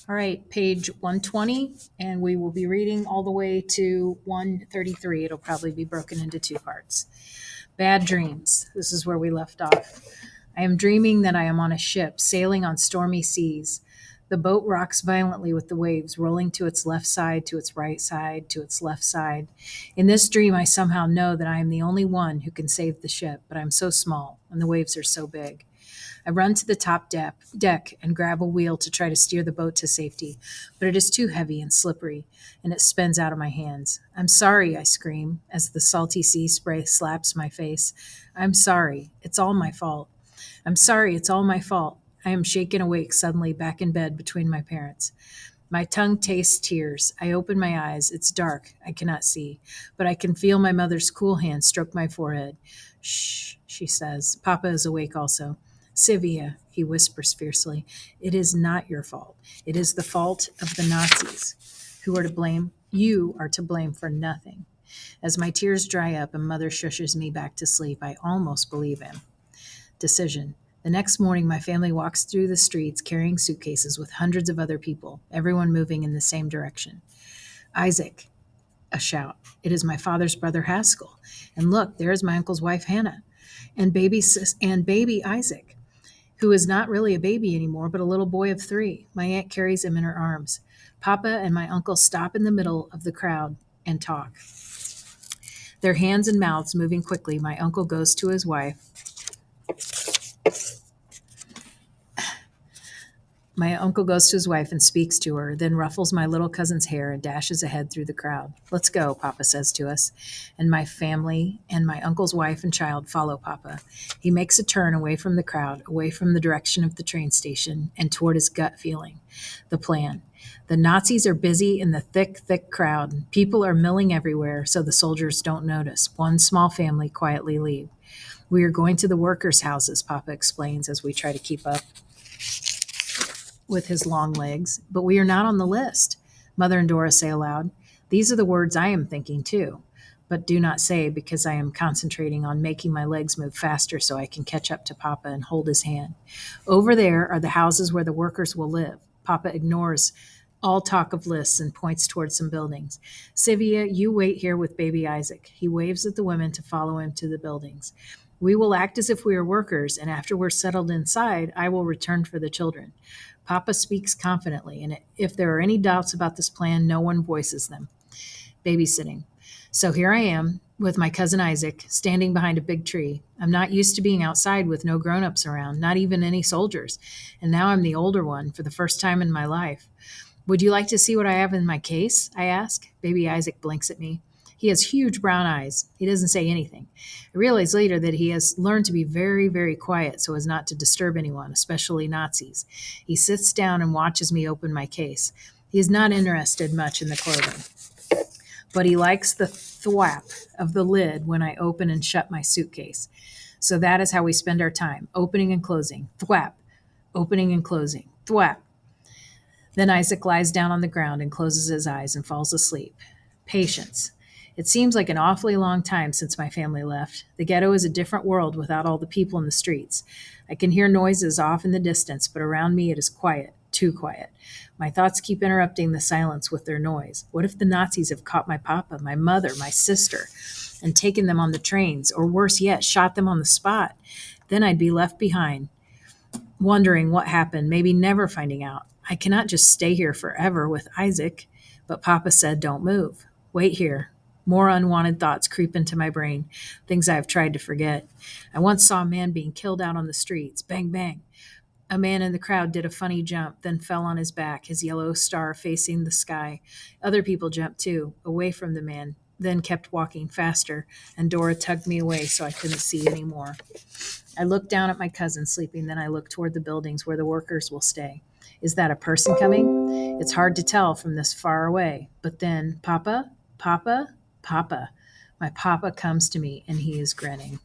All right, page 120, and we will be reading all the way to 133. It'll probably be broken into two parts. Bad dreams. This is where we left off. I am dreaming that I am on a ship sailing on stormy seas. The boat rocks violently with the waves, rolling to its left side, to its right side, to its left side. In this dream, I somehow know that I am the only one who can save the ship, but I'm so small and the waves are so big. I run to the top deck and grab a wheel to try to steer the boat to safety, but it is too heavy and slippery, and it spins out of my hands. I'm sorry, I scream as the salty sea spray slaps my face. I'm sorry. It's all my fault. I'm sorry. It's all my fault. I am shaken awake suddenly back in bed between my parents. My tongue tastes tears. I open my eyes. It's dark. I cannot see, but I can feel my mother's cool hand stroke my forehead. Shh, she says. Papa is awake also. Sylvia, he whispers fiercely, it is not your fault. It is the fault of the Nazis who are to blame. You are to blame for nothing. As my tears dry up and mother shushes me back to sleep, I almost believe him. Decision. The next morning, my family walks through the streets carrying suitcases with hundreds of other people, everyone moving in the same direction. Isaac, a shout. It is my father's brother Haskell. And look, there is my uncle's wife Hannah, and baby Isaac, who is not really a baby anymore, but a little boy of 3. My aunt carries him in her arms. Papa and my uncle stop in the middle of the crowd and talk, their hands and mouths moving quickly. My uncle goes to his wife. My uncle goes to his wife and speaks to her, then ruffles my little cousin's hair and dashes ahead through the crowd. Let's go, Papa says to us. And my family and my uncle's wife and child follow Papa. He makes a turn away from the crowd, away from the direction of the train station, and toward his gut feeling. The plan. The Nazis are busy in the thick crowd. People are milling everywhere, so the soldiers don't notice. One small family quietly leave. We are going to the workers' houses, Papa explains as we try to keep up with his long legs, but we are not on the list. Mother and Dora say aloud. These are the words I am thinking too, but do not say because I am concentrating on making my legs move faster so I can catch up to Papa and hold his hand. Over there are the houses where the workers will live. Papa ignores all talk of lists and points towards some buildings. Sylvia, you wait here with baby Isaac. He waves at the women to follow him to the buildings. We will act as if we are workers, and after we're settled inside, I will return for the children. Papa speaks confidently, and if there are any doubts about this plan, no one voices them. Babysitting. So here I am with my cousin Isaac standing behind a big tree. I'm not used to being outside with no grown-ups around, not even any soldiers. And now I'm the older one for the first time in my life. Would you like to see what I have in my case? I ask. Baby Isaac blinks at me. He has huge brown eyes. He doesn't say anything. I realize later that he has learned to be very quiet so as not to disturb anyone, especially Nazis. He sits down and watches me open my case. He is not interested much in the clothing, but he likes the thwap of the lid when I open and shut my suitcase. So that is how we spend our time, opening and closing. Thwap, opening and closing. Thwap. Then Isaac lies down on the ground and closes his eyes and falls asleep. Patience. It seems like an awfully long time since my family left. The ghetto is a different world without all the people in the streets. I can hear noises off in the distance, but around me it is quiet, too quiet. My thoughts keep interrupting the silence with their noise. What if the Nazis have caught my papa, my mother, my sister, and taken them on the trains, or worse yet, shot them on the spot? Then I'd be left behind, wondering what happened, maybe never finding out. I cannot just stay here forever with Isaac. But Papa said, don't move. Wait here. More unwanted thoughts creep into my brain, things I have tried to forget. I once saw a man being killed out on the streets. Bang, bang. A man in the crowd did a funny jump, then fell on his back, his yellow star facing the sky. Other people jumped too, away from the man, then kept walking faster, and Dora tugged me away so I couldn't see anymore. I looked down at my cousin sleeping, then I looked toward the buildings where the workers will stay. Is that a person coming? It's hard to tell from this far away. But then, Papa, Papa, Papa. My papa comes to me, and he is grinning.